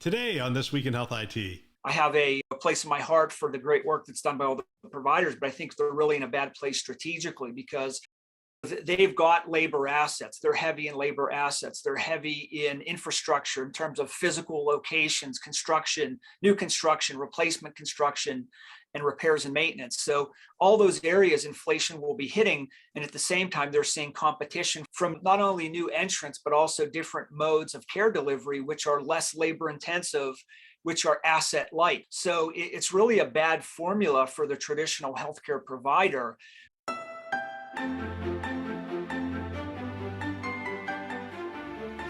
Today on This Week in Health IT. I have a place in my heart for the great work that's done by all the providers, but I think they're really in a bad place strategically because they've got labor assets. They're heavy in labor assets. They're heavy in infrastructure in terms of physical locations, construction, new construction, replacement construction, and repairs and maintenance. So all those areas inflation will be hitting. And at the same time, they're seeing competition from not only new entrants, but also different modes of care delivery, which are less labor intensive, which are asset light. So it's really a bad formula for the traditional healthcare provider.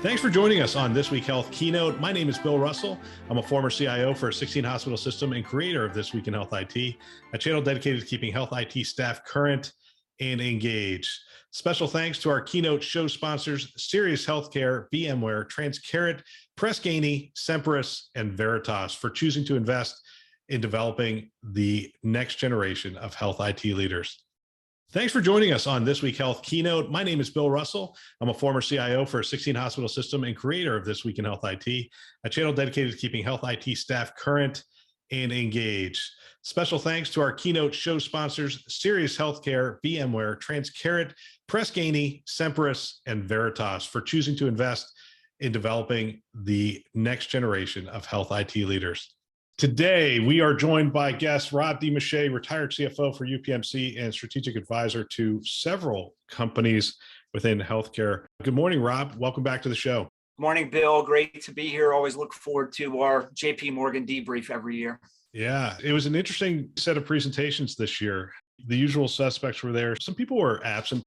Thanks for joining us on This Week Health Keynote. My name is Bill Russell. I'm a former CIO for a 16-hospital system and creator of This Week in Health IT, a channel dedicated to keeping health IT staff current and engaged. Special thanks to our keynote show sponsors, Sirius Healthcare, VMware, Transcarent, Press Ganey, Semperis, and Veritas for choosing to invest in developing the next generation of health IT leaders. Thanks for joining us on This Week Health Keynote. My name is Bill Russell. I'm a former CIO for a 16-hospital system and creator of This Week in Health IT, a channel dedicated to keeping health IT staff current and engaged. Special thanks to our keynote show sponsors, Sirius Healthcare, VMware, Transcarent, Press Ganey, Semperis, and Veritas for choosing to invest in developing the next generation of health IT leaders. Today, we are joined by guest Rob DeMichiei, retired CFO for UPMC and strategic advisor to several companies within healthcare. Good morning, Rob. Welcome back to the show. Morning, Bill. Great to be here. Always look forward to our JP Morgan debrief every year. Yeah, it was an interesting set of presentations this year. The usual suspects were there. Some people were absent.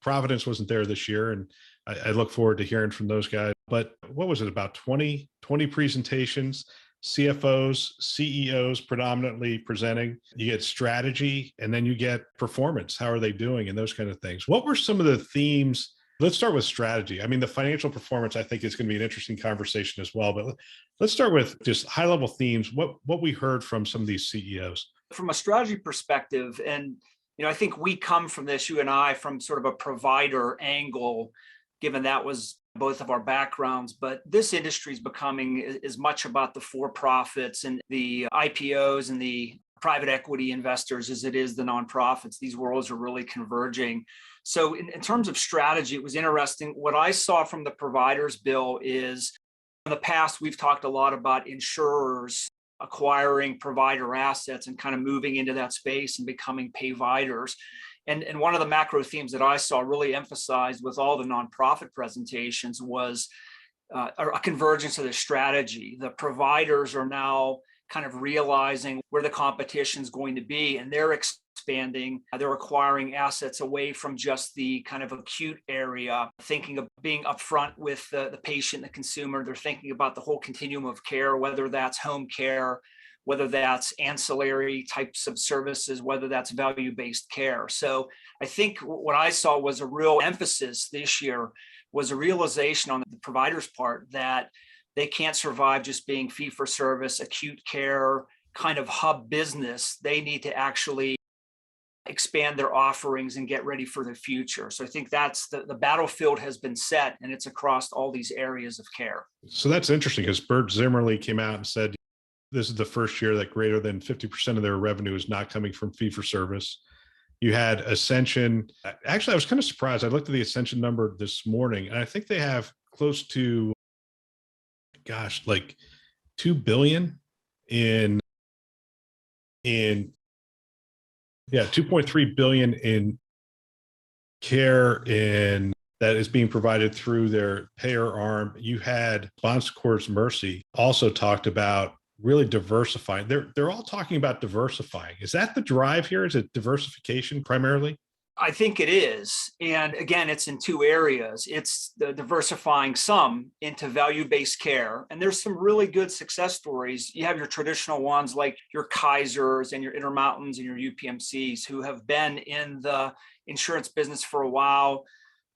Providence wasn't there this year, and I look forward to hearing from those guys. But what was it, about 20 presentations? CFOs, CEOs predominantly presenting. You get strategy and then you get performance. How are they doing and those kind of things? What were some of the themes? Let's start with strategy. I mean, the financial performance, I think, is going to be an interesting conversation as well. But let's start with just high-level themes, what we heard from some of these CEOs. From a strategy perspective, and I think we come from this, you and I, from sort of a provider angle, given that was both of our backgrounds, but this industry is becoming as much about the for-profits and the IPOs and the private equity investors as it is the nonprofits. These worlds are really converging. So in terms of strategy, it was interesting. What I saw from the providers, Bill, is in the past, we've talked a lot about insurers acquiring provider assets and kind of moving into that space and becoming payviders. And one of the macro themes that I saw really emphasized with all the nonprofit presentations was a convergence of the strategy. The providers are now kind of realizing where the competition is going to be, and they're expanding. They're acquiring assets away from just the kind of acute area, thinking of being upfront with the patient, the consumer. They're thinking about the whole continuum of care, whether that's home care, whether that's ancillary types of services, whether that's value-based care. So I think what I saw was a real emphasis this year was a realization on the provider's part that they can't survive just being fee-for-service, acute care, kind of hub business. They need to actually expand their offerings and get ready for the future. So I think that's the battlefield has been set, and it's across all these areas of care. So that's interesting because Bert Zimmerly came out and said, this is the first year that greater than 50% of their revenue is not coming from fee-for-service. You had Ascension. Actually, I was kind of surprised. I looked at the Ascension number this morning, and I think they have close to, like $2 billion in 2.3 billion in care that is being provided through their payer arm. You had Secours Mercy also talked about really diversifying. They're all talking about diversifying. Is that the drive here? Is it diversification primarily? I think it is. And again, it's in two areas. It's the diversifying some into value-based care. And there's some really good success stories. You have your traditional ones like your Kaisers and your Intermountains and your UPMCs who have been in the insurance business for a while,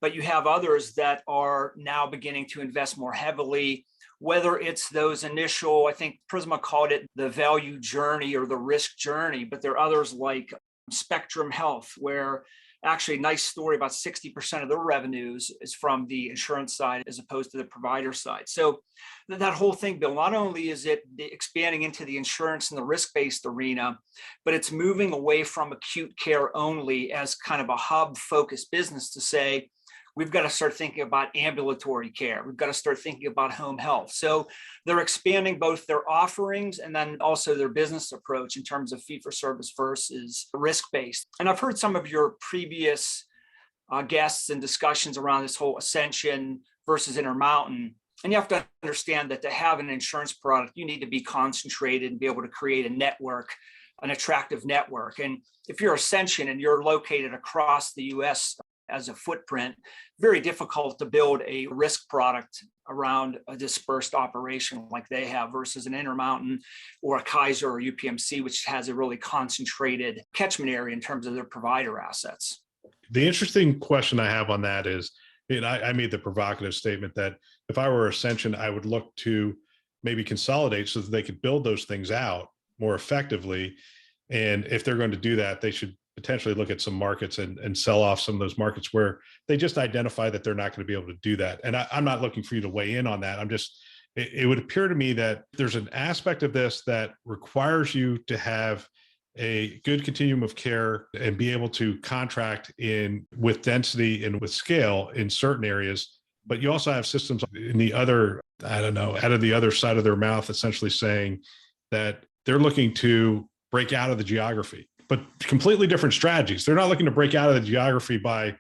but you have others that are now beginning to invest more heavily, whether it's those initial, I think Prisma called it the value journey or the risk journey, but there are others like Spectrum Health, where Actually, nice story, about 60% of their revenues is from the insurance side as opposed to the provider side. So that whole thing, Bill, not only is it expanding into the insurance and the risk-based arena, but it's moving away from acute care only as kind of a hub-focused business to say, we've got to start thinking about ambulatory care. We've got to start thinking about home health. So they're expanding both their offerings and then also their business approach in terms of fee-for-service versus risk-based. And I've heard some of your previous guests and discussions around this whole Ascension versus Intermountain. And you have to understand that to have an insurance product, you need to be concentrated and be able to create a network, an attractive network. And if you're Ascension and you're located across the US as a footprint, very difficult to build a risk product around a dispersed operation like they have versus an Intermountain or a Kaiser or UPMC, which has a really concentrated catchment area in terms of their provider assets. The interesting question I have on that is, I made the provocative statement that if I were Ascension, I would look to maybe consolidate so that they could build those things out more effectively. And if they're going to do that, they should potentially look at some markets and sell off some of those markets where they just identify that they're not going to be able to do that. And I'm not looking for you to weigh in on that. It would appear to me that there's an aspect of this that requires you to have a good continuum of care and be able to contract in with density and with scale in certain areas. But you also have systems in the other, out of the other side of their mouth, essentially saying that they're looking to break out of the geography, but completely different strategies. They're not looking to break out of the geography by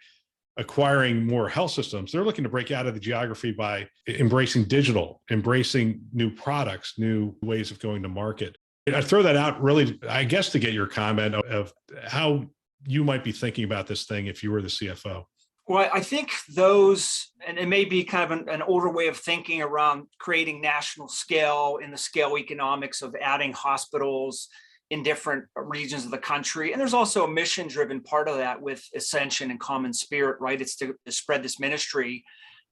acquiring more health systems. They're looking to break out of the geography by embracing digital, embracing new products, new ways of going to market. I throw that out really, I guess, to get your comment of how you might be thinking about this thing if you were the CFO. Well, I think those, and it may be kind of an older way of thinking around creating national scale in the scale economics of adding hospitals in different regions of the country. And there's also a mission-driven part of that with Ascension and Common Spirit, right? It's to spread this ministry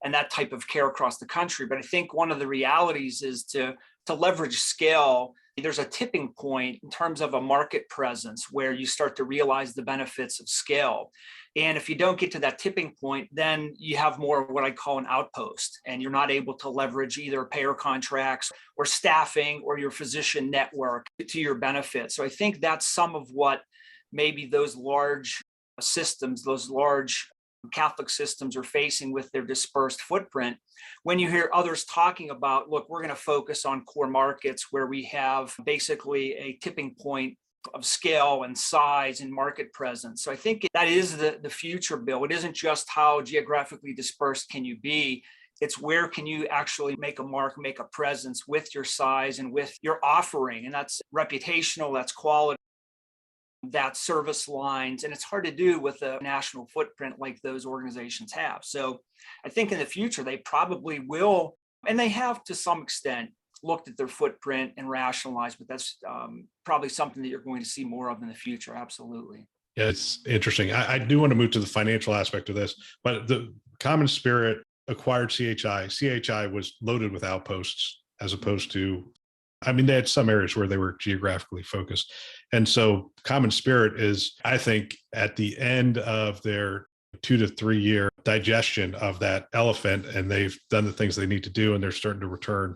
and that type of care across the country. But I think one of the realities is to leverage scale. There's a tipping point in terms of a market presence where you start to realize the benefits of scale. And if you don't get to that tipping point, then you have more of what I call an outpost, and you're not able to leverage either payer contracts or staffing or your physician network to your benefit. So I think that's some of what maybe those large systems, those large Catholic systems are facing with their dispersed footprint. When you hear others talking about, look, we're going to focus on core markets where we have basically a tipping point of scale and size and market presence. So I think that is the future, Bill. It isn't just how geographically dispersed can you be. It's where can you actually make a mark, make a presence with your size and with your offering. And that's reputational, that's quality, that's service lines. And it's hard to do with a national footprint like those organizations have. So I think in the future, they probably will, and they have to some extent, looked at their footprint and rationalized, but that's probably something that you're going to see more of in the future. Absolutely. Yeah, it's interesting. I do want to move to the financial aspect of this, but the Common Spirit acquired CHI. CHI was loaded with outposts as opposed to, they had some areas where they were geographically focused. And so Common Spirit is, I think, at the end of their 2 to 3 year digestion of that elephant, and they've done the things they need to do, and they're starting to return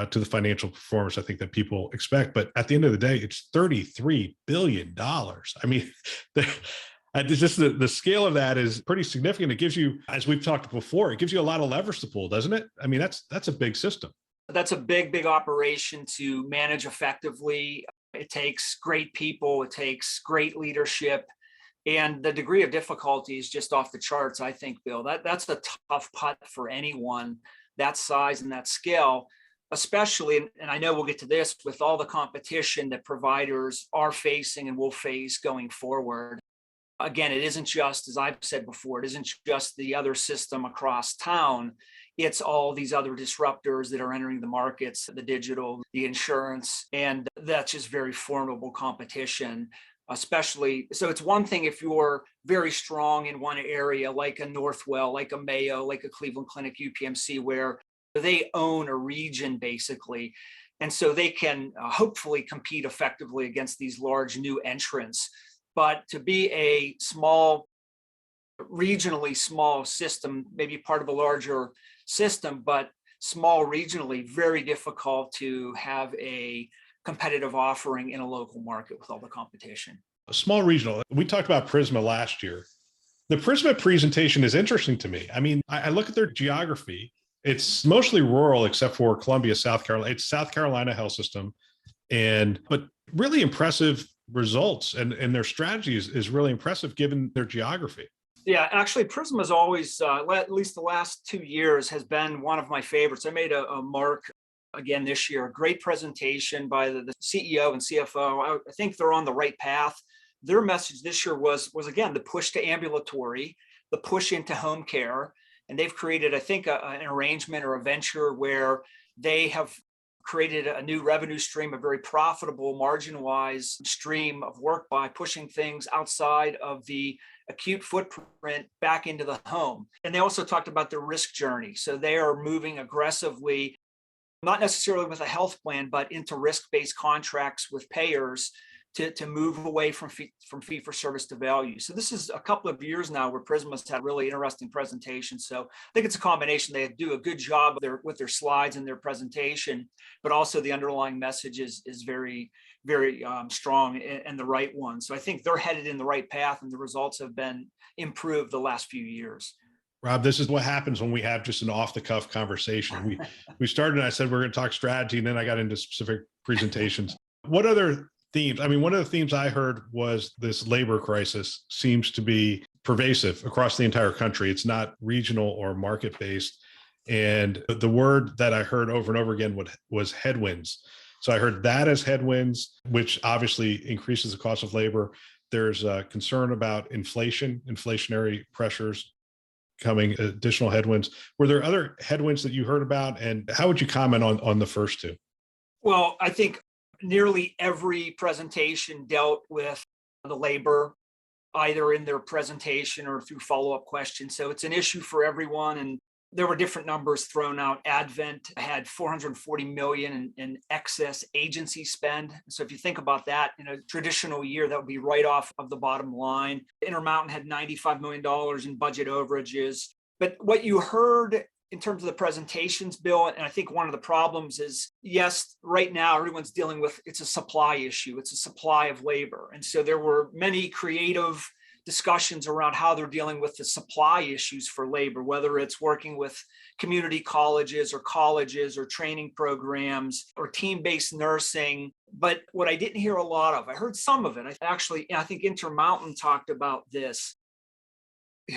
to the financial performance I think that people expect. But at the end of the day, it's $33 billion. The scale of that is pretty significant. It gives you, as we've talked before, it gives you a lot of levers to pull, doesn't it? That's a big system. That's a big operation to manage effectively. It takes great people. It takes great leadership. And the degree of difficulty is just off the charts, I think, Bill. That's a tough putt for anyone that size and that scale, especially, and I know we'll get to this, with all the competition that providers are facing and will face going forward. Again, it isn't just, as I've said before, it isn't just the other system across town. It's all these other disruptors that are entering the markets, the digital, the insurance, and that's just very formidable competition, especially. So it's one thing if you're very strong in one area, like a Northwell, like a Mayo, like a Cleveland Clinic, UPMC, where they own a region basically. And so they can hopefully compete effectively against these large new entrants. But to be a small regionally small system, maybe part of a larger system, but small regionally, very difficult to have a competitive offering in a local market with all the competition. A small regional. We talked about Prisma last year. The Prisma presentation is interesting to me. I mean, I look at their geography. It's mostly rural except for Columbia, South Carolina. It's South Carolina health system. But really impressive results, and their strategy is really impressive given their geography. Yeah, actually, Prism is always, at least the last 2 years, has been one of my favorites. I made a mark again this year. A great presentation by the CEO and CFO. I think they're on the right path. Their message this year was again the push to ambulatory, the push into home care, and they've created, I think, an arrangement or a venture where they have created a new revenue stream, a very profitable margin-wise stream of work by pushing things outside of the acute footprint back into the home. And they also talked about the risk journey. So they are moving aggressively, not necessarily with a health plan, but into risk-based contracts with payers to move away from fee-for-service to value. So this is a couple of years now where Prisma's had really interesting presentations. So I think it's a combination. They do a good job with their slides and their presentation, but also the underlying message is very, very strong and the right one. So I think they're headed in the right path, and the results have been improved the last few years. Rob, this is what happens when we have just an off-the-cuff conversation. We started and I said we're going to talk strategy, and then I got into specific presentations. What other themes? I mean, one of the themes I heard was this labor crisis seems to be pervasive across the entire country. It's not regional or market-based. And the word that I heard over and over again was headwinds. So I heard that as headwinds, which obviously increases the cost of labor. There's a concern about inflationary pressures coming, additional headwinds. Were there other headwinds that you heard about? And how would you comment on the first two? Well, I think nearly every presentation dealt with the labor, either in their presentation or through follow-up questions. So it's an issue for everyone. And there were different numbers thrown out. Advent had $440 million in excess agency spend. So if you think about that in a traditional year, that would be right off of the bottom line. Intermountain had $95 million in budget overages. But what you heard in terms of the presentations, Bill, and I think one of the problems is, yes, right now everyone's dealing with, it's a supply issue. It's a supply of labor. And so there were many creative discussions around how they're dealing with the supply issues for labor, whether it's working with community colleges or training programs or team-based nursing. But what I didn't hear a lot of, I heard some of it. I think Intermountain talked about this.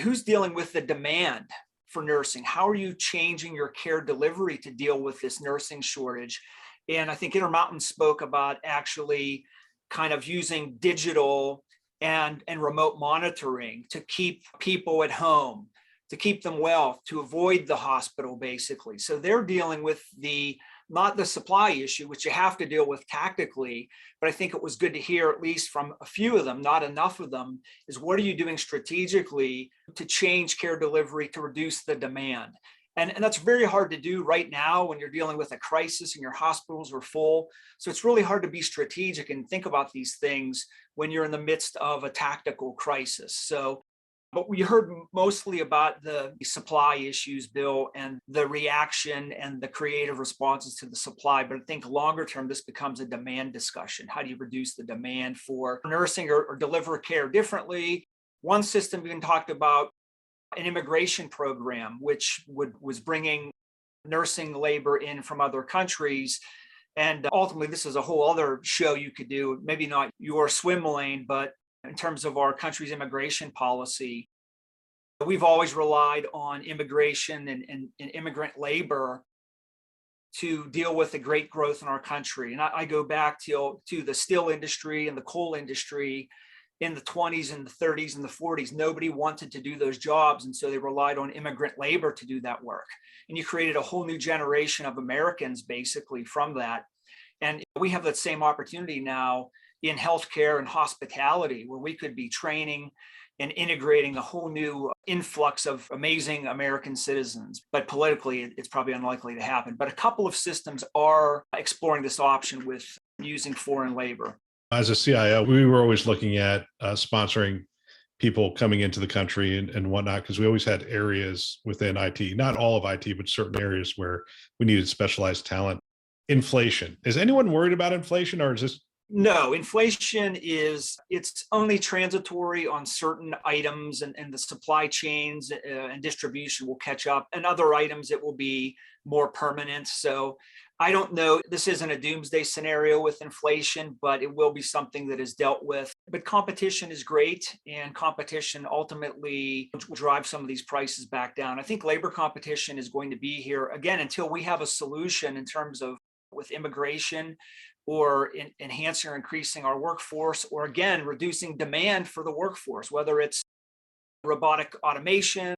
Who's dealing with the demand for nursing? How are you changing your care delivery to deal with this nursing shortage? And I think Intermountain spoke about actually kind of using digital and remote monitoring to keep people at home, to keep them well, to avoid the hospital, basically. So they're dealing with not the supply issue, which you have to deal with tactically, but I think it was good to hear, at least from a few of them, not enough of them, is what are you doing strategically to change care delivery to reduce the demand? And that's very hard to do right now when you're dealing with a crisis and your hospitals are full. So it's really hard to be strategic and think about these things when you're in the midst of a tactical crisis. So, but we heard mostly about the supply issues, Bill, and the reaction and the creative responses to the supply. But I think longer term, this becomes a demand discussion. How do you reduce the demand for nursing or deliver care differently? One system even talked about an immigration program, which was bringing nursing labor in from other countries. And ultimately, this is a whole other show you could do, maybe not your swim lane, but in terms of our country's immigration policy. We've always relied on immigration and immigrant labor to deal with the great growth in our country. And I go back to the steel industry and the coal industry in the 20s and the 30s and the 40s. Nobody wanted to do those jobs. And so they relied on immigrant labor to do that work. And you created a whole new generation of Americans basically from that. And we have that same opportunity now in healthcare and hospitality, where we could be training and integrating a whole new influx of amazing American citizens. But politically, it's probably unlikely to happen. But a couple of systems are exploring this option with using foreign labor. As a CIO, we were always looking at sponsoring people coming into the country and whatnot, because we always had areas within IT, not all of IT, but certain areas where we needed specialized talent. Inflation. Is anyone worried about inflation, or is this? No, inflation it's only transitory on certain items, and the supply chains and distribution will catch up, and other items it will be more permanent. So I don't know, this isn't a doomsday scenario with inflation, but it will be something that is dealt with. But competition is great, and competition ultimately will drive some of these prices back down. I think labor competition is going to be here again until we have a solution in terms of with immigration, or enhancing or increasing our workforce, or again, reducing demand for the workforce, whether it's robotic automation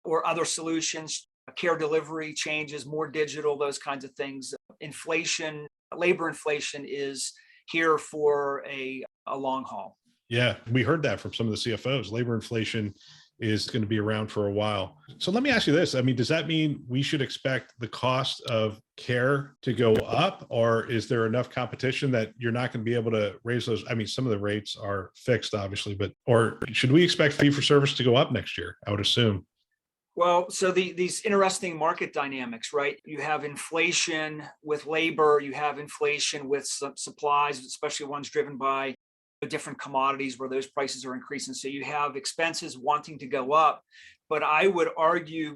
or other solutions, care delivery changes, more digital, those kinds of things. Inflation, labor inflation is here for a long haul. Yeah, we heard that from some of the CFOs. Labor inflation is going to be around for a while. So let me ask you this. I mean, does that mean we should expect the cost of care to go up, or is there enough competition that you're not going to be able to raise those? I mean, some of the rates are fixed, obviously, but, or should we expect fee for service to go up next year? I would assume. Well, so these interesting market dynamics, right? You have inflation with labor, you have inflation with supplies, especially ones driven by different commodities where those prices are increasing. So you have expenses wanting to go up. But I would argue,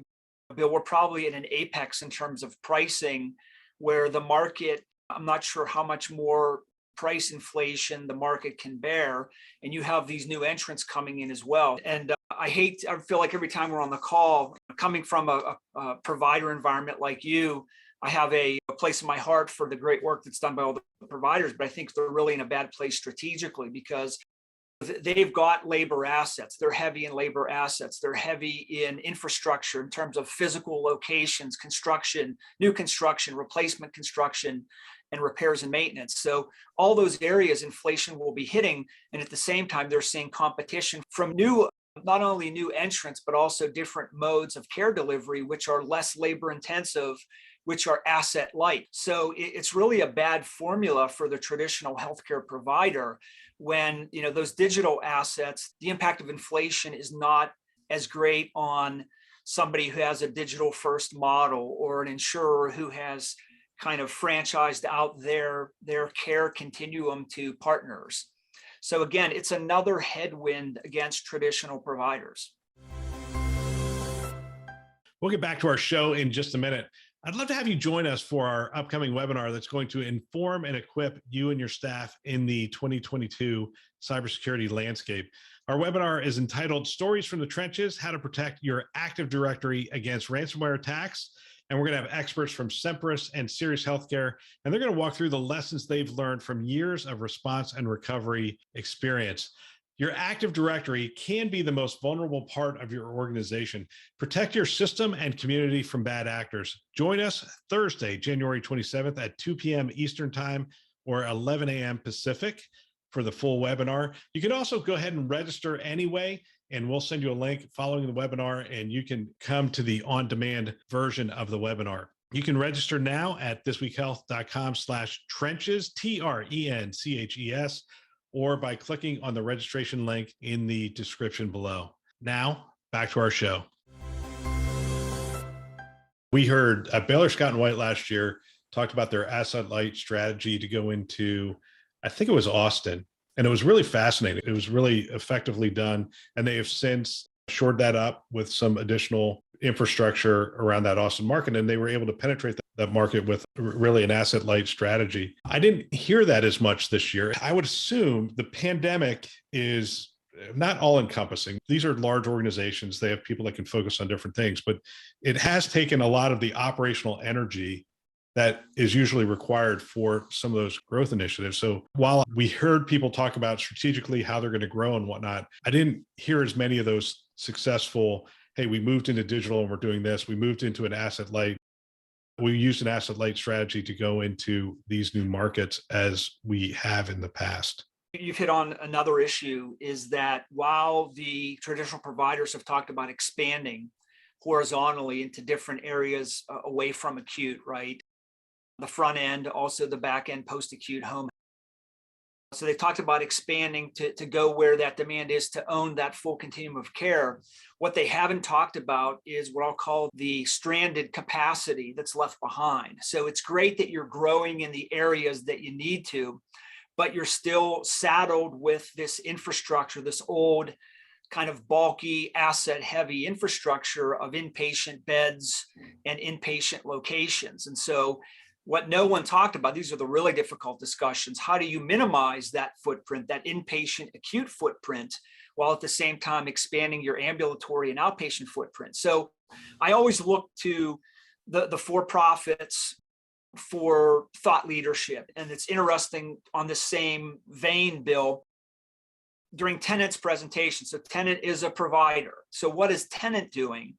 Bill, we're probably at an apex in terms of pricing where the market, I'm not sure how much more price inflation the market can bear. And you have these new entrants coming in as well. And I feel like every time we're on the call, coming from a provider environment like you, I have a place in my heart for the great work that's done by all the providers, but I think they're really in a bad place strategically because they've got labor assets. They're heavy in labor assets. They're heavy in infrastructure in terms of physical locations, construction, new construction, replacement construction, and repairs and maintenance. So all those areas inflation will be hitting. And at the same time, they're seeing competition from not only new entrants, but also different modes of care delivery, which are less labor intensive, which are asset light. So it's really a bad formula for the traditional healthcare provider when, those digital assets, the impact of inflation is not as great on somebody who has a digital first model or an insurer who has kind of franchised out their care continuum to partners. So again, it's another headwind against traditional providers. We'll get back to our show in just a minute. I'd love to have you join us for our upcoming webinar that's going to inform and equip you and your staff in the 2022 cybersecurity landscape. Our webinar is entitled Stories from the Trenches, How to Protect Your Active Directory Against Ransomware Attacks. And we're going to have experts from Semperis and Sirius Healthcare, and they're going to walk through the lessons they've learned from years of response and recovery experience. Your Active Directory can be the most vulnerable part of your organization. Protect your system and community from bad actors. Join us Thursday, January 27th at 2 p.m. Eastern Time or 11 a.m. Pacific for the full webinar. You can also go ahead and register anyway, and we'll send you a link following the webinar, and you can come to the on-demand version of the webinar. You can register now at thisweekhealth.com/trenches, TRENCHES, or by clicking on the registration link in the description below. Now, back to our show. We heard Baylor Scott & White last year talked about their asset light strategy to go into, I think it was Austin, and it was really fascinating. It was really effectively done, and they have since shored that up with some additional infrastructure around that Austin market, and they were able to penetrate that market with really an asset light strategy. I didn't hear that as much this year. I would assume the pandemic is not all encompassing. These are large organizations. They have people that can focus on different things, but it has taken a lot of the operational energy that is usually required for some of those growth initiatives. So while we heard people talk about strategically how they're going to grow and whatnot, I didn't hear as many of those successful, hey, we moved into digital and we're doing this. We moved into an asset light. We used an asset light strategy to go into these new markets as we have in the past. You've hit on another issue, is that while the traditional providers have talked about expanding horizontally into different areas away from acute, right? The front end, also the back end, post-acute home So they talked about expanding to go where that demand is to own that full continuum of care. What they haven't talked about is what I'll call the stranded capacity that's left behind. So it's great that you're growing in the areas that you need to, but you're still saddled with this infrastructure, this old kind of bulky, asset heavy infrastructure of inpatient beds and inpatient locations. And so what no one talked about, these are the really difficult discussions. How do you minimize that footprint, that inpatient acute footprint, while at the same time expanding your ambulatory and outpatient footprint? So I always look to the for-profits for thought leadership. And it's interesting on the same vein, Bill, during Tenet's presentation. So Tenet is a provider. So what is Tenet doing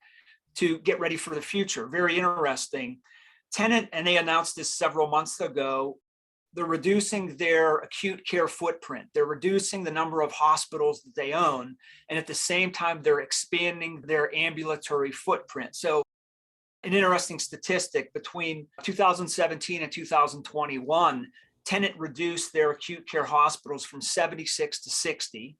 to get ready for the future? Very interesting. Tenet, and they announced this several months ago, they're reducing their acute care footprint. They're reducing the number of hospitals that they own. And at the same time, they're expanding their ambulatory footprint. So an interesting statistic, between 2017 and 2021, Tenet reduced their acute care hospitals from 76 to 60,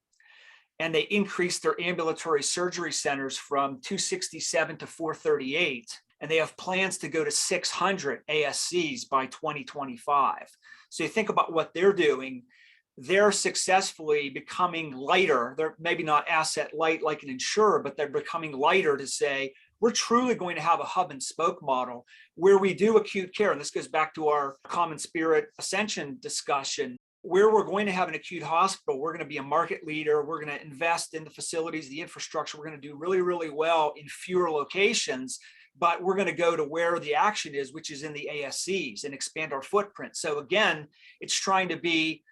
and they increased their ambulatory surgery centers from 267 to 438. And they have plans to go to 600 ASCs by 2025. So you think about what they're doing. They're successfully becoming lighter. They're maybe not asset light like an insurer, but they're becoming lighter to say, we're truly going to have a hub and spoke model where we do acute care. And this goes back to our common spirit Ascension discussion, where we're going to have an acute hospital. We're going to be a market leader. We're going to invest in the facilities, the infrastructure. We're going to do really, really well in fewer locations, but we're going to go to where the action is, which is in the ASCs, and expand our footprint. So again, it's trying to be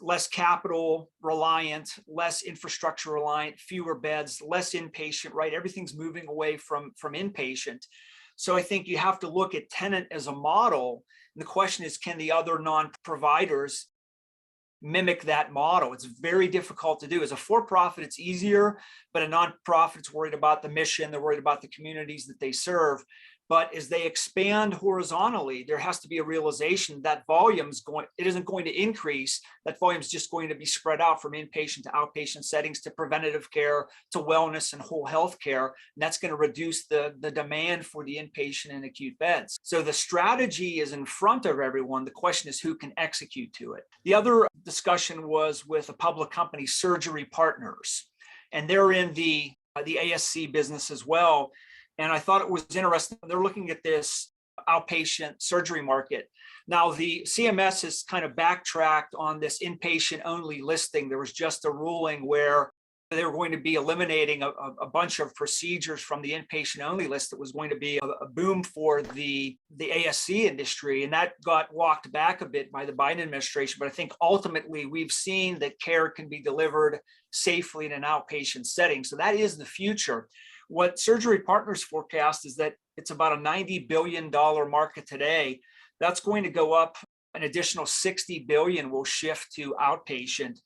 less capital reliant, less infrastructure reliant, fewer beds, less inpatient, right? Everything's moving away from inpatient. So I think you have to look at Tenet as a model. And the question is, can the other non-providers mimic that model? It's very difficult to do. As a for-profit, it's easier, but a nonprofit's worried about the mission, they're worried about the communities that they serve. But as they expand horizontally, there has to be a realization that it isn't going to increase. That volume is just going to be spread out from inpatient to outpatient settings to preventative care to wellness and whole health care. And that's going to reduce the demand for the inpatient and acute beds. So the strategy is in front of everyone. The question is who can execute to it. The other discussion was with a public company, Surgery Partners, and they're in the ASC business as well. And I thought it was interesting. They're looking at this outpatient surgery market. Now, the CMS has kind of backtracked on this inpatient only listing. There was just a ruling where they were going to be eliminating a bunch of procedures from the inpatient only list. That was going to be a boom for the ASC industry. And that got walked back a bit by the Biden administration. But I think ultimately we've seen that care can be delivered safely in an outpatient setting. So that is the future. What Surgery Partners forecast is that it's about a $90 billion market today. That's going to go up an additional $60 billion will shift to outpatient.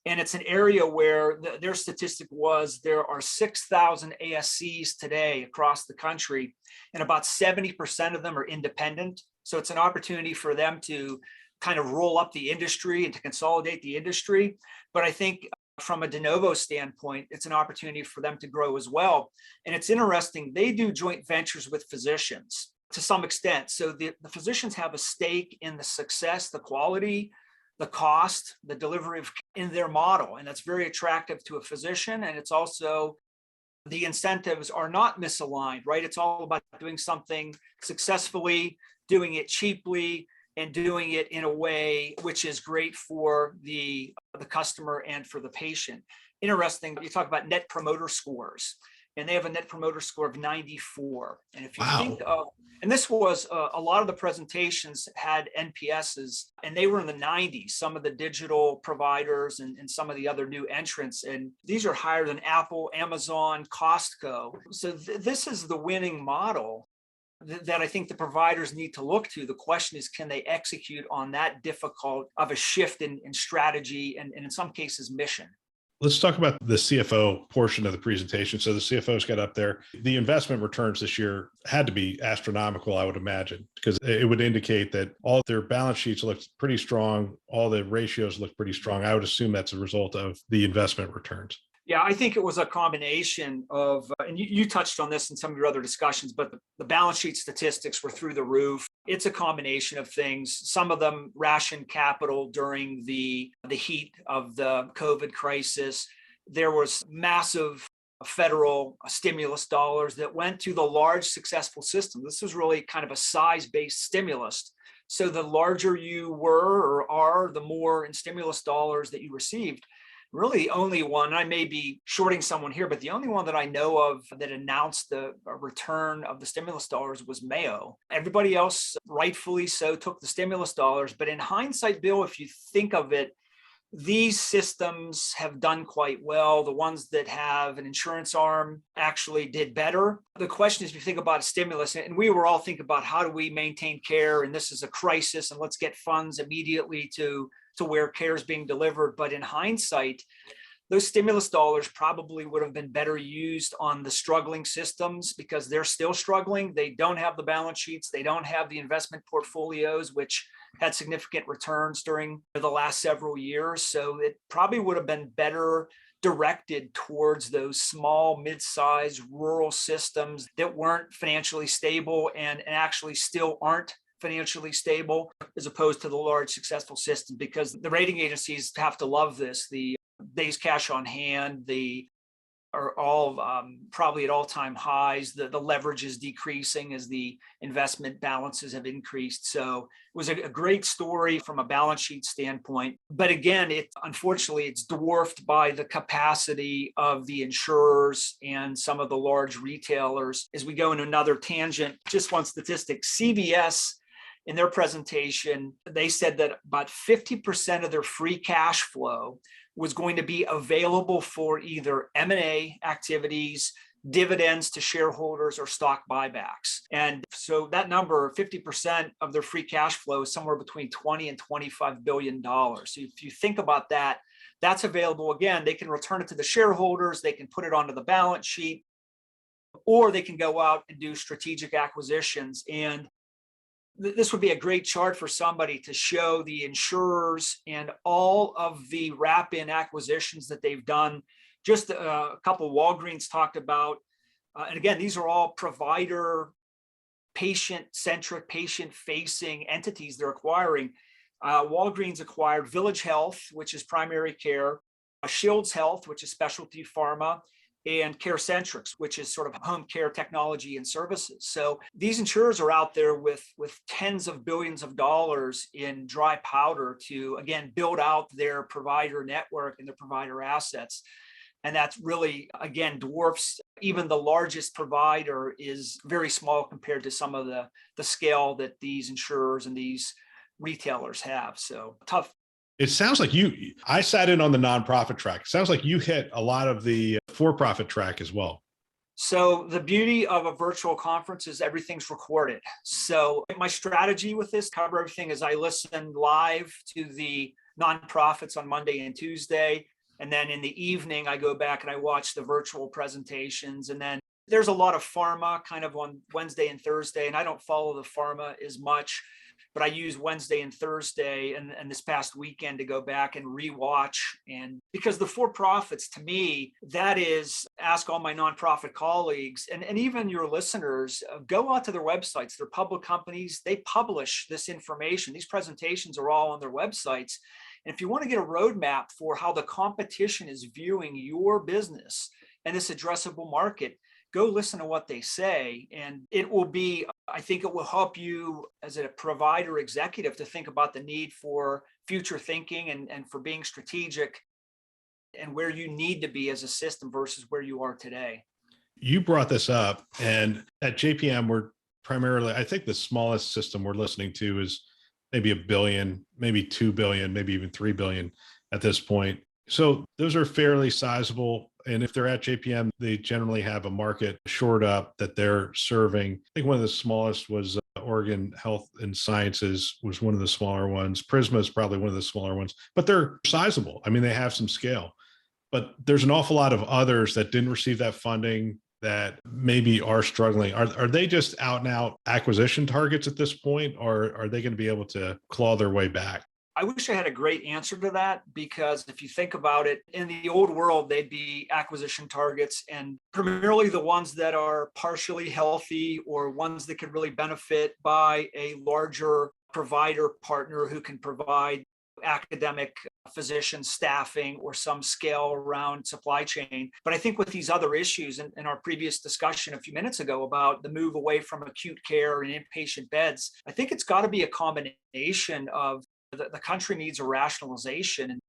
And it's an area where their statistic was there are 6,000 ASCs today across the country, and about 70% of them are independent. So it's an opportunity for them to kind of roll up the industry and to consolidate the industry. But I think from a de novo standpoint, it's an opportunity for them to grow as well. And it's interesting, they do joint ventures with physicians to some extent. So the physicians have a stake in the success, the quality, the cost, the delivery in their model. And that's very attractive to a physician. And it's also, the incentives are not misaligned, right? It's all about doing something successfully, doing it cheaply, and doing it in a way which is great for the customer and for the patient. Interesting, you talk about net promoter scores, and they have a net promoter score of 94. And if you think of, and this was a lot of the presentations had NPSs, and they were in the 90s, some of the digital providers and some of the other new entrants. And these are higher than Apple, Amazon, Costco. So this is the winning model that I think the providers need to look to. The question is, can they execute on that difficult of a shift in strategy and in some cases mission? Let's talk about the CFO portion of the presentation. So the CFO's got up there. The investment returns this year had to be astronomical, I would imagine, because it would indicate that all their balance sheets looked pretty strong. All the ratios look pretty strong. I would assume that's a result of the investment returns. Yeah, I think it was a combination of, and you touched on this in some of your other discussions, but the balance sheet statistics were through the roof. It's a combination of things. Some of them rationed capital during the heat of the COVID crisis. There was massive federal stimulus dollars that went to the large successful system. This was really kind of a size-based stimulus. So the larger you were or are, the more in stimulus dollars that you received. Really the only one, I may be shorting someone here, but the only one that I know of that announced the return of the stimulus dollars was Mayo. Everybody else, rightfully so, took the stimulus dollars. But in hindsight, Bill, if you think of it, these systems have done quite well. The ones that have an insurance arm actually did better. The question is, if you think about a stimulus, and we were all thinking about how do we maintain care, and this is a crisis, and let's get funds immediately to where care is being delivered. But in hindsight, those stimulus dollars probably would have been better used on the struggling systems because they're still struggling. They don't have the balance sheets. They don't have the investment portfolios, which had significant returns during the last several years. So it probably would have been better directed towards those small, mid-sized rural systems that weren't financially stable and actually still aren't financially stable, as opposed to the large successful system, because the rating agencies have to love this. The days cash on hand, are all probably at all-time highs. The leverage is decreasing as the investment balances have increased. So it was a great story from a balance sheet standpoint. But again, unfortunately, it's dwarfed by the capacity of the insurers and some of the large retailers. As we go into another tangent, just one statistic, CVS, in their presentation, they said that about 50% of their free cash flow was going to be available for either M&A activities, dividends to shareholders, or stock buybacks. And so that number, 50% of their free cash flow, is somewhere between $20 and $25 billion. So if you think about that, that's available. Again, they can return it to the shareholders, they can put it onto the balance sheet, or they can go out and do strategic acquisitions. And this would be a great chart for somebody to show the insurers and all of the wrap-in acquisitions that they've done. Just a couple Walgreens talked about. And again, these are all provider, patient-centric, patient-facing entities they're acquiring. Walgreens acquired Village Health, which is primary care, Shields Health, which is specialty pharma, and CareCentrix, which is sort of home care technology and services. So these insurers are out there with tens of billions of dollars in dry powder to, again, build out their provider network and their provider assets. And that's really, again, dwarfs even the largest provider is very small compared to some of the scale that these insurers and these retailers have. So tough. It sounds like I sat in on the nonprofit track. It sounds like you hit a lot of the for-profit track as well. So the beauty of a virtual conference is everything's recorded. So my strategy with this, cover everything, is I listen live to the nonprofits on Monday and Tuesday. And then in the evening, I go back and I watch the virtual presentations. And then there's a lot of pharma kind of on Wednesday and Thursday. And I don't follow the pharma as much, but I use Wednesday and Thursday and this past weekend to go back and rewatch. And because the for-profits, to me, that is, ask all my nonprofit colleagues and even your listeners, go out to their websites. They're public companies. They publish this information. These presentations are all on their websites. And if you want to get a roadmap for how the competition is viewing your business and this addressable market, go listen to what they say. And it will be, I think it will help you as a provider executive to think about the need for future thinking and for being strategic and where you need to be as a system versus where you are today. You brought this up, and at JPM, we're primarily, I think the smallest system we're listening to is maybe $1 billion, maybe $2 billion, maybe even $3 billion at this point. So those are fairly sizable. And if they're at JPM, they generally have a market shored up that they're serving. I think one of the smallest was Oregon Health and Sciences was one of the smaller ones. Prisma is probably one of the smaller ones, but they're sizable. I mean, they have some scale. but there's an awful lot of others that didn't receive that funding that maybe are struggling. Are they just out and out acquisition targets at this point, or are they going to be able to claw their way back? I wish I had a great answer to that, because if you think about it, in the old world, they'd be acquisition targets, and primarily the ones that are partially healthy or ones that could really benefit by a larger provider partner who can provide academic physician staffing or some scale around supply chain. But I think with these other issues in our previous discussion a few minutes ago about the move away from acute care and inpatient beds, I think it's got to be a combination of the country needs a rationalization and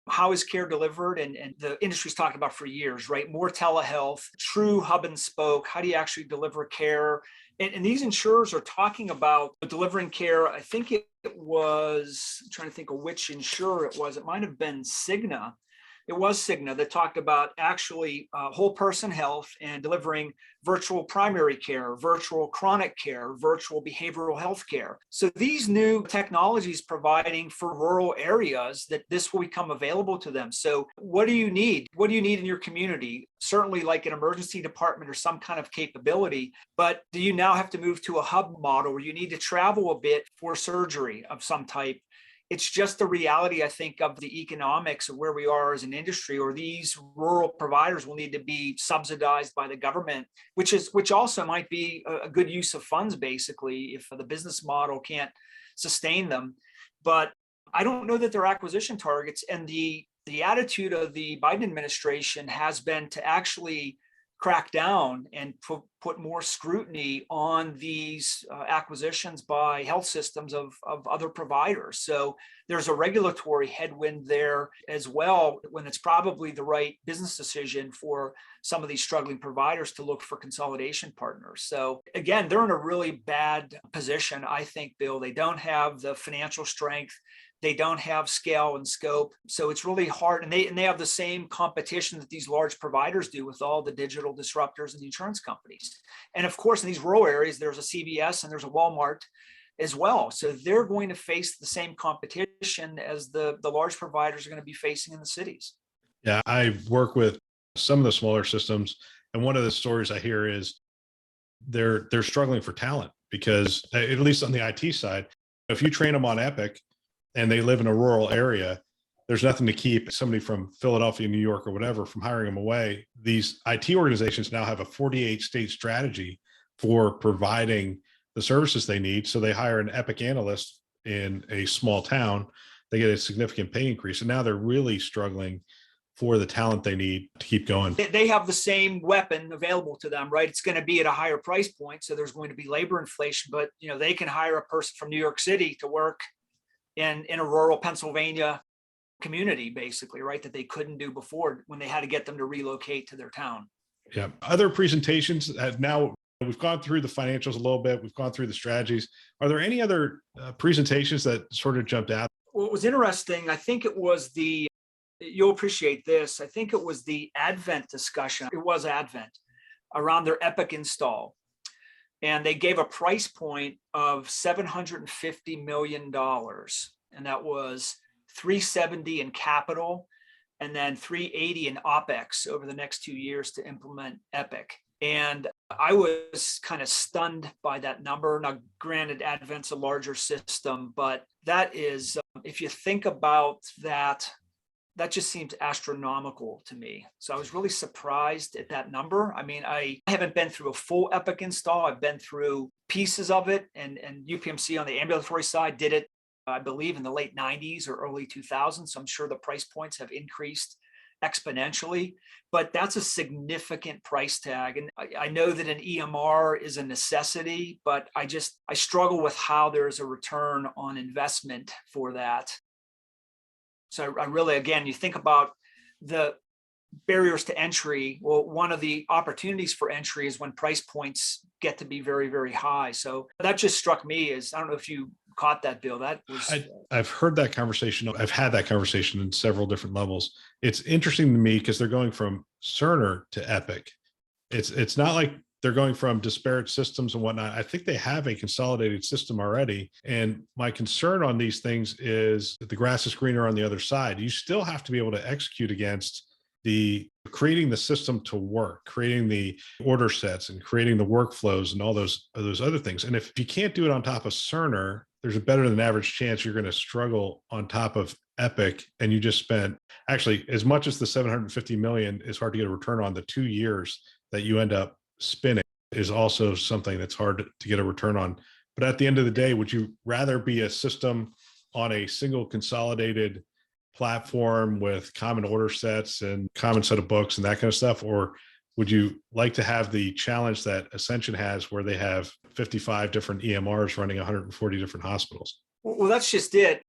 how is care delivered, and the industry's talked about for years, right? More telehealth, true hub and spoke. How do you actually deliver care? And these insurers are talking about delivering care. I think it was, I'm trying to think of which insurer it was. It might have been Cigna. It was Cigna that talked about actually whole person health and delivering virtual primary care, virtual chronic care, virtual behavioral health care. So these new technologies providing for rural areas that this will become available to them. So what do you need? What do you need in your community? Certainly like an emergency department or some kind of capability, but do you now have to move to a hub model where you need to travel a bit for surgery of some type? It's just the reality, I think, of the economics of where we are as an industry, or these rural providers will need to be subsidized by the government, which also might be a good use of funds, basically, if the business model can't sustain them. But I don't know that they're acquisition targets. And the attitude of the Biden administration has been to actually crack down and put more scrutiny on these acquisitions by health systems of other providers. So there's a regulatory headwind there as well, when it's probably the right business decision for some of these struggling providers to look for consolidation partners. So again, they're in a really bad position, I think, Bill. They don't have the financial strength. They don't have scale and scope. So it's really hard. And they have the same competition that these large providers do with all the digital disruptors and the insurance companies. And of course, in these rural areas, there's a CVS and there's a Walmart as well. So they're going to face the same competition as the large providers are going to be facing in the cities. Yeah, I work with some of the smaller systems, and one of the stories I hear is they're struggling for talent because, at least on the IT side, if you train them on Epic and they live in a rural area, there's nothing to keep somebody from Philadelphia, New York, or whatever from hiring them away. These IT organizations now have a 48-state strategy for providing the services they need. So they hire an Epic analyst in a small town, they get a significant pay increase. And now they're really struggling for the talent they need to keep going. They have the same weapon available to them, right? It's going to be at a higher price point. So there's going to be labor inflation, but they can hire a person from New York City to work in a rural Pennsylvania community, basically, right? That they couldn't do before when they had to get them to relocate to their town. Yeah. Other presentations, now we've gone through the financials a little bit. We've gone through the strategies. Are there any other presentations that sort of jumped out? Well, it was interesting. I think it was you'll appreciate this. I think it was the Advent discussion. It was Advent around their Epic install. And they gave a price point of $750 million. And that was $370 in capital and then $380 in OpEx over the next 2 years to implement Epic. And I was kind of stunned by that number. Now, granted, Advent's a larger system, but that is, if you think about that, that just seems astronomical to me. So I was really surprised at that number. I mean, I haven't been through a full Epic install. I've been through pieces of it, and UPMC on the ambulatory side did it, I believe, in the late 90s or early 2000s. So I'm sure the price points have increased exponentially, but that's a significant price tag. And I know that an EMR is a necessity, but I struggle with how there's a return on investment for that. So I really, again, you think about the barriers to entry. Well, one of the opportunities for entry is when price points get to be very, very high. So that just struck me as, I don't know if you caught that, Bill. That was I've heard that conversation. I've had that conversation in several different levels. It's interesting to me because they're going from Cerner to Epic. It's not like they're going from disparate systems and whatnot. I think they have a consolidated system already. And my concern on these things is that the grass is greener on the other side. You still have to be able to execute against the creating the system to work, creating the order sets and creating the workflows and all those other things. And if you can't do it on top of Cerner, there's a better than average chance you're going to struggle on top of Epic. And you just spent actually as much as the 750 million is hard to get a return on. The 2 years that you end up spinning is also something that's hard to get a return on. But at the end of the day, would you rather be a system on a single consolidated platform with common order sets and common set of books and that kind of stuff? Or would you like to have the challenge that Ascension has where they have 55 different EMRs running 140 different hospitals? Well, that's just it.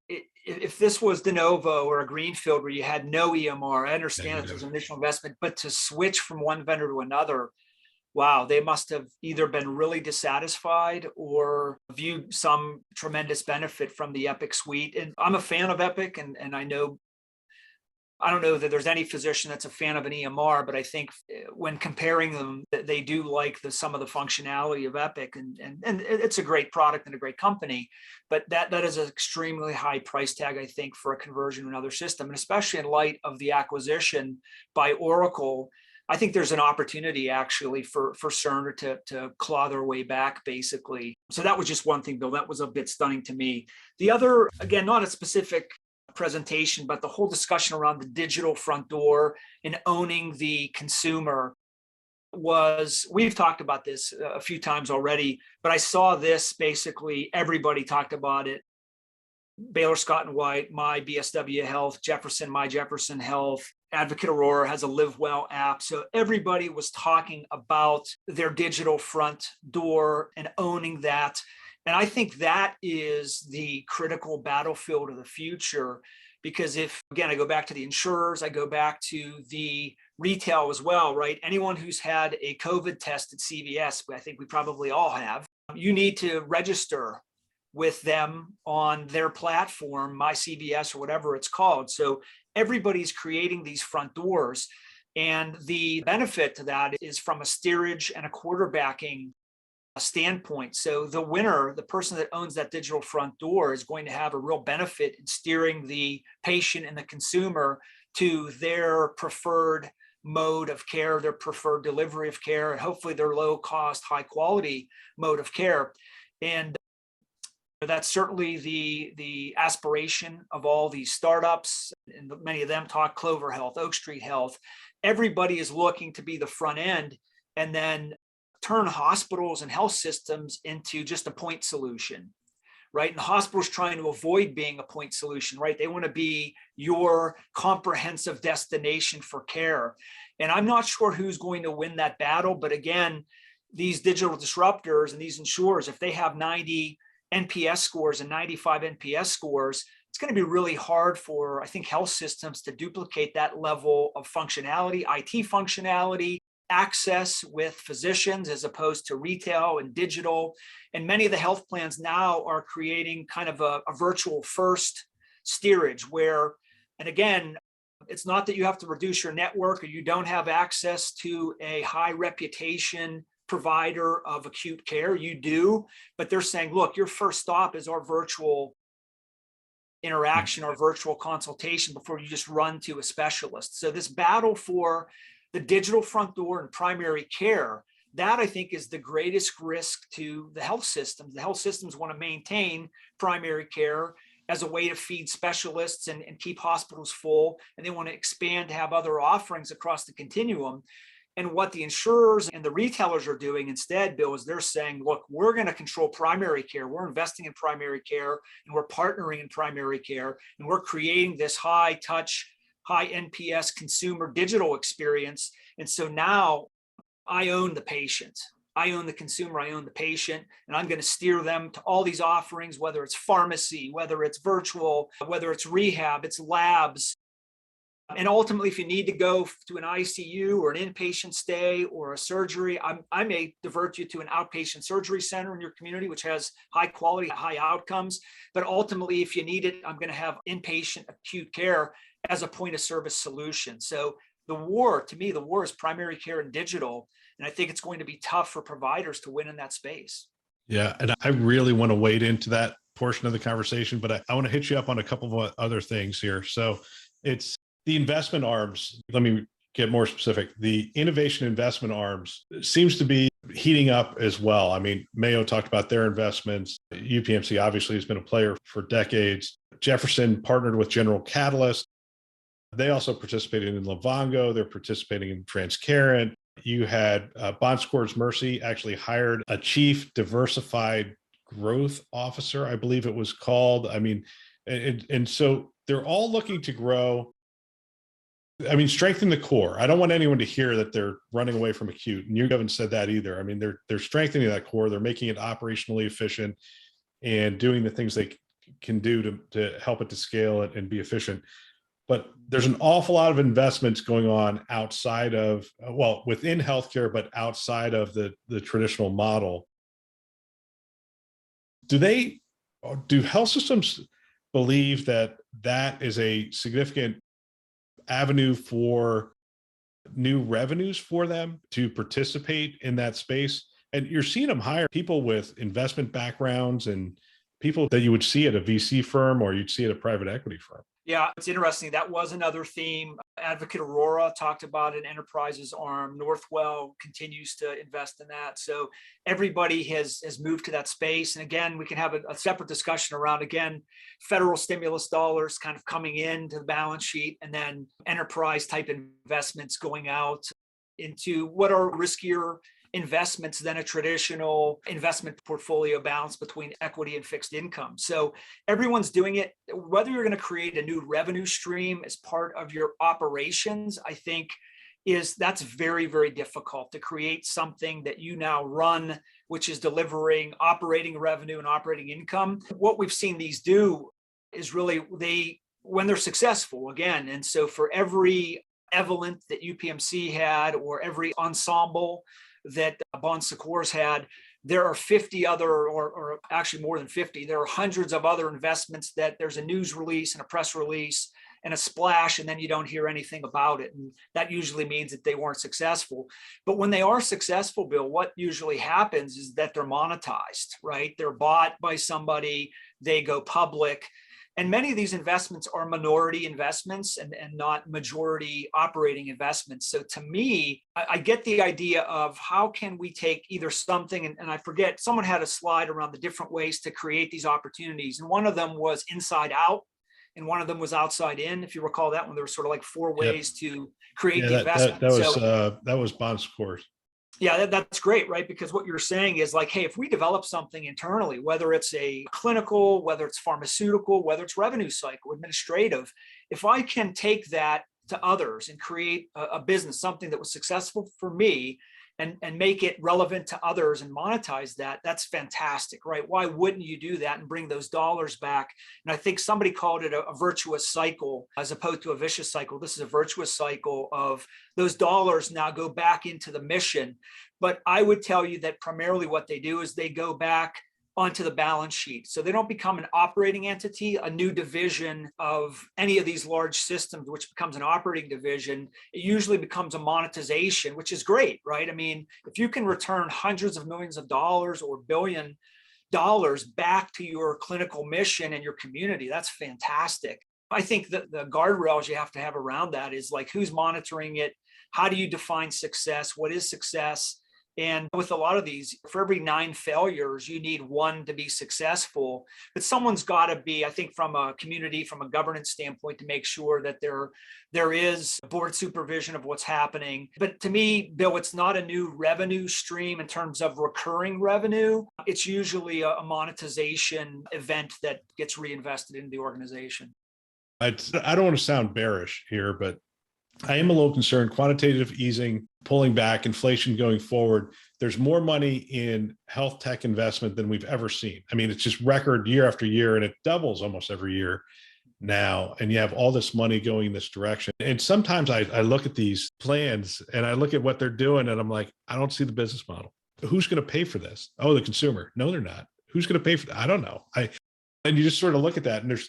If this was de novo or a greenfield where you had no EMR, I understand it was an initial investment, but to switch from one vendor to another, wow, they must have either been really dissatisfied or viewed some tremendous benefit from the Epic suite. And I'm a fan of Epic, and I don't know that there's any physician that's a fan of an EMR, but I think when comparing them, they do like some of the functionality of Epic, and it's a great product and a great company, but that is an extremely high price tag, I think, for a conversion to another system. And especially in light of the acquisition by Oracle, I think there's an opportunity actually for Cerner to claw their way back, basically. So that was just one thing, Bill. That was a bit stunning to me. The other, again, not a specific presentation, but the whole discussion around the digital front door and owning the consumer we've talked about this a few times already, but I saw this basically, everybody talked about it. Baylor Scott and White, My BSW Health, Jefferson, My Jefferson Health, Advocate Aurora has a Live Well app. So everybody was talking about their digital front door and owning that. And I think that is the critical battlefield of the future, because if, again, I go back to the insurers, I go back to the retail as well, right? Anyone who's had a COVID test at CVS, I think we probably all have, you need to register with them on their platform, My CVS or whatever it's called. So everybody's creating these front doors. And the benefit to that is from a steerage and a quarterbacking standpoint. So the winner, the person that owns that digital front door, is going to have a real benefit in steering the patient and the consumer to their preferred mode of care, their preferred delivery of care, and hopefully their low cost, high quality mode of care. And that's certainly the aspiration of all these startups, and many of them talk Clover Health, Oak Street Health. Everybody is looking to be the front end and then turn hospitals and health systems into just a point solution, right? And hospitals trying to avoid being a point solution, right? They want to be your comprehensive destination for care. And I'm not sure who's going to win that battle, but again, these digital disruptors and these insurers, if they have 90 NPS scores and 95 NPS scores, it's going to be really hard for, I think, health systems to duplicate that level of functionality, IT functionality, access with physicians as opposed to retail and digital. And many of the health plans now are creating kind of a virtual first steerage where, and again, it's not that you have to reduce your network or you don't have access to a high reputation provider of acute care. You do, but they're saying, look, your first stop is our virtual interaction or virtual consultation before you just run to a specialist. So this battle for the digital front door and primary care, that I think is the greatest risk to the health systems. The health systems want to maintain primary care as a way to feed specialists and keep hospitals full, and they want to expand to have other offerings across the continuum. And what the insurers and the retailers are doing instead, Bill, is they're saying, look, we're going to control primary care. We're investing in primary care, and we're partnering in primary care, and we're creating this high touch, high NPS consumer digital experience. And so now I own the patient. I own the consumer, I own the patient, and I'm going to steer them to all these offerings, whether it's pharmacy, whether it's virtual, whether it's rehab, it's labs. And ultimately, if you need to go to an ICU or an inpatient stay or a surgery, I may divert you to an outpatient surgery center in your community, which has high quality, high outcomes. But ultimately, if you need it, I'm going to have inpatient acute care as a point of service solution. So the war, to me, the war is primary care and digital. And I think it's going to be tough for providers to win in that space. Yeah. And I really want to wade into that portion of the conversation, but I want to hit you up on a couple of other things here. So it's the investment arms. Let me get more specific, the innovation investment arms seems to be heating up as well. I mean, Mayo talked about their investments. UPMC obviously has been a player for decades. Jefferson partnered with General Catalyst. They also participated in Livongo. They're participating in Transcarent. You had Secours Mercy actually hired a chief diversified growth officer, I believe it was called. I mean, and so they're all looking to grow. I mean, strengthen the core. I don't want anyone to hear that they're running away from acute, and you haven't said that either. I mean, they're strengthening that core. They're making it operationally efficient and doing the things they can do to help it to scale it and be efficient. But there's an awful lot of investments going on outside of, well, within healthcare, but outside of the traditional model. Do health systems believe that that is a significant avenue for new revenues for them to participate in that space? And you're seeing them hire people with investment backgrounds and people that you would see at a VC firm or you'd see at a private equity firm. Yeah, it's interesting. That was another theme. Advocate Aurora talked about an enterprises arm. Northwell continues to invest in that. So everybody has moved to that space. And again, we can have a separate discussion around, again, federal stimulus dollars kind of coming into the balance sheet and then enterprise type investments going out into what are riskier investments than a traditional investment portfolio balance between equity and fixed income. So everyone's doing it. Whether you're going to create a new revenue stream as part of your operations, I think that's very, very difficult to create something that you now run, which is delivering operating revenue and operating income. What we've seen these do is really when they're successful again. And so for every Evolent that UPMC had or every ensemble that Bon Secours had, there are 50 other, or actually more than 50, there are hundreds of other investments that there's a news release and a press release and a splash, and then you don't hear anything about it. And that usually means that they weren't successful. But when they are successful, Bill, what usually happens is that they're monetized, right? They're bought by somebody, they go public. And many of these investments are minority investments and not majority operating investments. So to me, I get the idea of how can we take either something, and I forget, someone had a slide around the different ways to create these opportunities. And one of them was inside out, and one of them was outside in. If you recall that one, there were sort of like four ways to create the investment. That was Bon Secours. Yeah, that's great, right? Because what you're saying is like, hey, if we develop something internally, whether it's a clinical, whether it's pharmaceutical, whether it's revenue cycle, administrative, if I can take that to others and create a business, something that was successful for me and make it relevant to others and monetize that, that's fantastic, right? Why wouldn't you do that and bring those dollars back? And I think somebody called it a virtuous cycle as opposed to a vicious cycle. This is a virtuous cycle of those dollars now go back into the mission. But I would tell you that primarily what they do is they go back onto the balance sheet. So they don't become an operating entity, a new division of any of these large systems, which becomes an operating division. It usually becomes a monetization, which is great, right? I mean, if you can return hundreds of millions of dollars or $1 billion back to your clinical mission and your community, that's fantastic. I think that the guardrails you have to have around that is like, who's monitoring it? How do you define success? What is success? And with a lot of these, for every 9 failures, you need 1 to be successful. But someone's got to be, I think, from a community, from a governance standpoint, to make sure that there is board supervision of what's happening. But to me, Bill, it's not a new revenue stream in terms of recurring revenue. It's usually a monetization event that gets reinvested into the organization. I don't want to sound bearish here, but I am a little concerned. Quantitative easing, pulling back, inflation going forward. There's more money in health tech investment than we've ever seen. I mean, it's just record year after year, and it doubles almost every year now. And you have all this money going in this direction. And sometimes I look at these plans and I look at what they're doing, and I'm like, I don't see the business model. Who's going to pay for this? Oh, the consumer. No, they're not. Who's going to pay for that? I don't know. And you just sort of look at that, and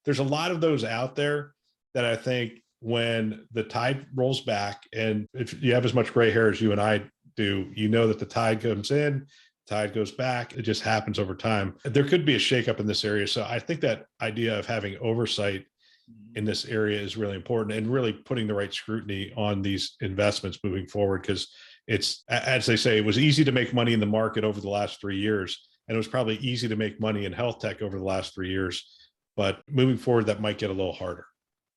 there's a lot of those out there that I think, when the tide rolls back, and if you have as much gray hair as you and I do, you know that the tide comes in, tide goes back. It just happens over time. There could be a shakeup in this area. So I think that idea of having oversight in this area is really important, and really putting the right scrutiny on these investments moving forward. Because it's, as they say, it was easy to make money in the market over the last 3 years, and it was probably easy to make money in health tech over the last 3 years. But moving forward, that might get a little harder.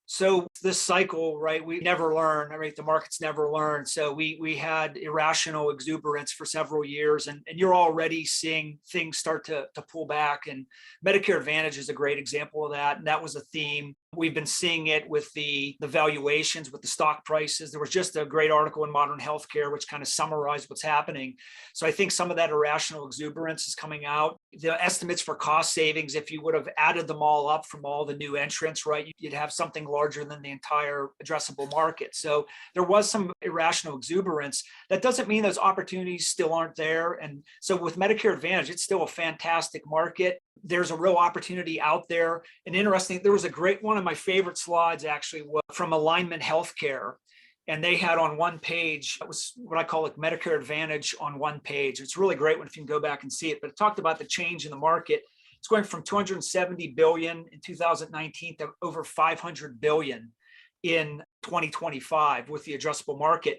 So this cycle, right, we never learn, right? The markets never learn. So we had irrational exuberance for several years, and you're already seeing things start to pull back. And Medicare Advantage is a great example of that. And that was a theme. We've been seeing it with the valuations, with the stock prices. There was just a great article in Modern Healthcare, which kind of summarized what's happening. So I think some of that irrational exuberance is coming out. The estimates for cost savings, if you would have added them all up from all the new entrants, right, you'd have something larger than the entire addressable market. So there was some irrational exuberance. That doesn't mean those opportunities still aren't there. And so with Medicare Advantage, it's still a fantastic market. There's a real opportunity out there. And interesting, there was a great, one of my favorite slides actually was from Alignment Healthcare. And they had on one page, it was what I call like Medicare Advantage on one page. It's really great when if you can go back and see it, but it talked about the change in the market. It's going from 270 billion in 2019 to over 500 billion in 2025 with the addressable market.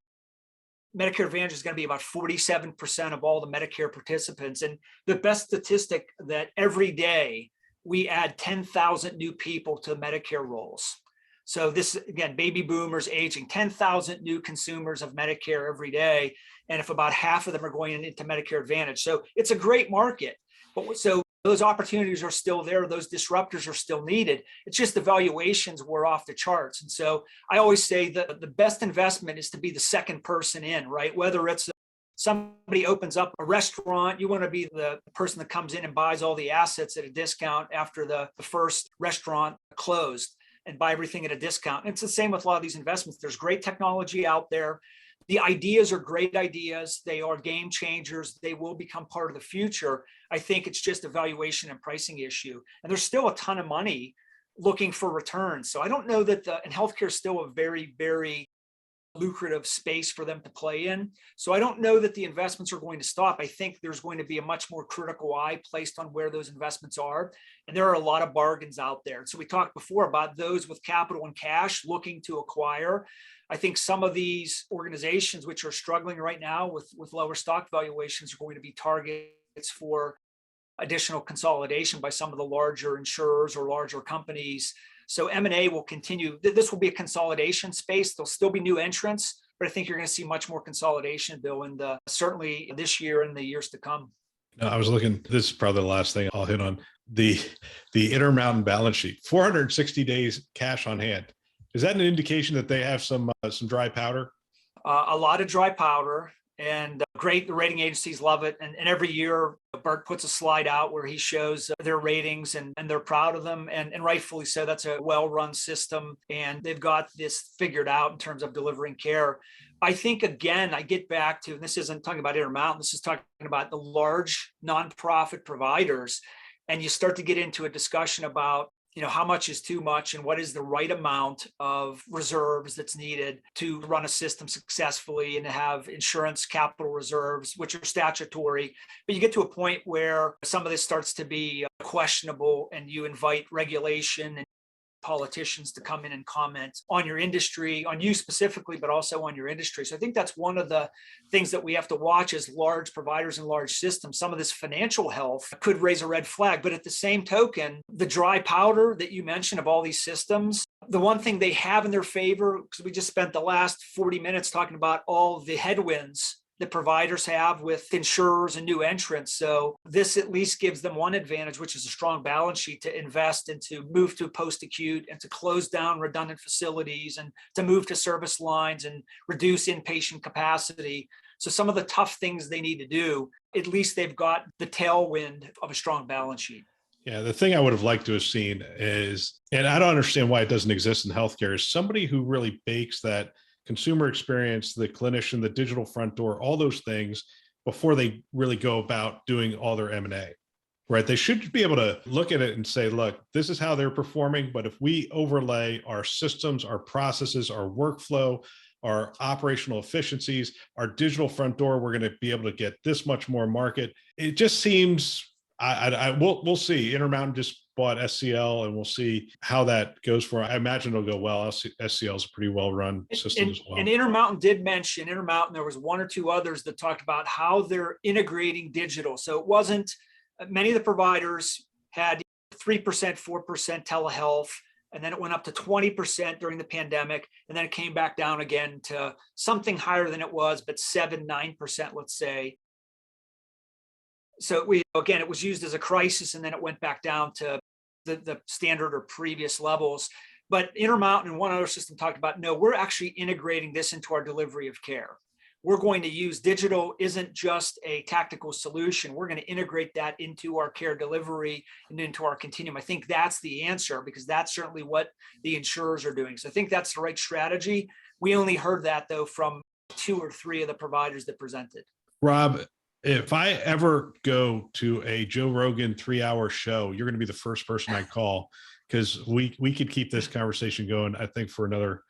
Medicare Advantage is going to be about 47% of all the Medicare participants. And the best statistic that every day we add 10,000 new people to Medicare rolls. So this, again, baby boomers aging, 10,000 new consumers of Medicare every day. And if about half of them are going into Medicare Advantage. So it's a great market. But so those opportunities are still there. Those disruptors are still needed. It's just the valuations were off the charts. And so I always say that the best investment is to be the second person in, right? Whether it's somebody opens up a restaurant, you want to be the person that comes in and buys all the assets at a discount after the first restaurant closed and buy everything at a discount. And it's the same with a lot of these investments. There's great technology out there. The ideas are great ideas. They are game changers. They will become part of the future. I think it's just a valuation and pricing issue. And there's still a ton of money looking for returns. So I don't know that and healthcare is still a very, very lucrative space for them to play in. So I don't know that the investments are going to stop. I think there's going to be a much more critical eye placed on where those investments are. And there are a lot of bargains out there. So we talked before about those with capital and cash looking to acquire. I think some of these organizations which are struggling right now with lower stock valuations are going to be targets for additional consolidation by some of the larger insurers or larger companies. So M&A will continue. This will be a consolidation space. There'll still be new entrants, but I think you're going to see much more consolidation, Bill, in certainly this year and the years to come. No, I was looking, this is probably the last thing I'll hit on, the Intermountain balance sheet, 460 days cash on hand. Is that an indication that they have some dry powder? A lot of dry powder. And great, the rating agencies love it. And every year, Bert puts a slide out where he shows their ratings and they're proud of them. And rightfully so, that's a well-run system. And they've got this figured out in terms of delivering care. I think, again, I get back to, and this isn't talking about Intermountain, this is talking about the large nonprofit providers. And you start to get into a discussion about, how much is too much and what is the right amount of reserves that's needed to run a system successfully and to have insurance capital reserves, which are statutory. But you get to a point where some of this starts to be questionable and you invite regulation and politicians to come in and comment on your industry, on you specifically, but also on your industry. So I think that's one of the things that we have to watch as large providers and large systems. Some of this financial health could raise a red flag, but at the same token, the dry powder that you mentioned of all these systems, the one thing they have in their favor, because we just spent the last 40 minutes talking about all the headwinds that providers have with insurers and new entrants. So this at least gives them one advantage, which is a strong balance sheet to invest and to move to post-acute and to close down redundant facilities and to move to service lines and reduce inpatient capacity. So some of the tough things they need to do, at least they've got the tailwind of a strong balance sheet. Yeah, the thing I would have liked to have seen is, and I don't understand why it doesn't exist in healthcare, is somebody who really bakes that consumer experience, the clinician, the digital front door, all those things before they really go about doing all their M&A, right? They should be able to look at it and say, look, this is how they're performing. But if we overlay our systems, our processes, our workflow, our operational efficiencies, our digital front door, we're going to be able to get this much more market. It just seems, we'll see. Intermountain just bought SCL, and we'll see how that goes for. I imagine it'll go well. SCL is a pretty well-run system as well. And Intermountain did mention Intermountain. There was one or two others that talked about how they're integrating digital. So it wasn't many of the providers had 3%, 4% telehealth, and then it went up to 20% during the pandemic, and then it came back down again to something higher than it was, but 7-9%, let's say. So it was used as a crisis, and then it went back down to the standard or previous levels. But Intermountain and one other system talked about, no, we're actually integrating this into our delivery of care. We're going to use digital isn't just a tactical solution. We're going to integrate that into our care delivery and into our continuum. I think that's the answer, because that's certainly what the insurers are doing. So I think that's the right strategy. We only heard that, though, from 2 or 3 of the providers that presented. Rob, if I ever go to a Joe Rogan 3-hour show, you're going to be the first person I call, because we could keep this conversation going, I think, for another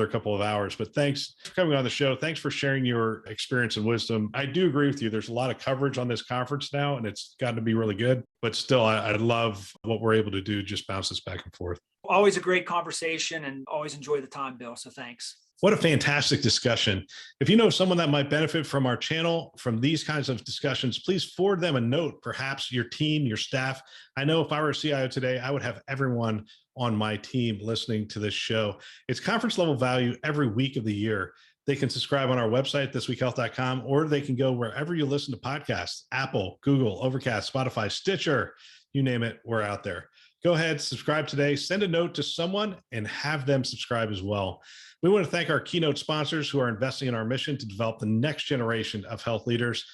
couple of hours. But thanks for coming on the show. Thanks for sharing your experience and wisdom. I do agree with you. There's a lot of coverage on this conference now, and it's gotten to be really good. But still, I love what we're able to do, just bounce this back and forth. Always a great conversation, and always enjoy the time, Bill. So thanks. What a fantastic discussion. If you know someone that might benefit from our channel, from these kinds of discussions, please forward them a note, perhaps your team, your staff. I know if I were a CIO today, I would have everyone on my team listening to this show. It's conference level value every week of the year. They can subscribe on our website, thisweekhealth.com, or they can go wherever you listen to podcasts, Apple, Google, Overcast, Spotify, Stitcher, you name it, we're out there. Go ahead, subscribe today, send a note to someone, and have them subscribe as well. We want to thank our keynote sponsors who are investing in our mission to develop the next generation of health leaders.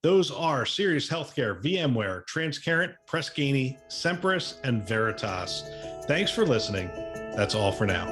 Those are Sirius Healthcare, VMware, Transcarent, Press Ganey, Sempris, and Veritas. Thanks for listening. That's all for now.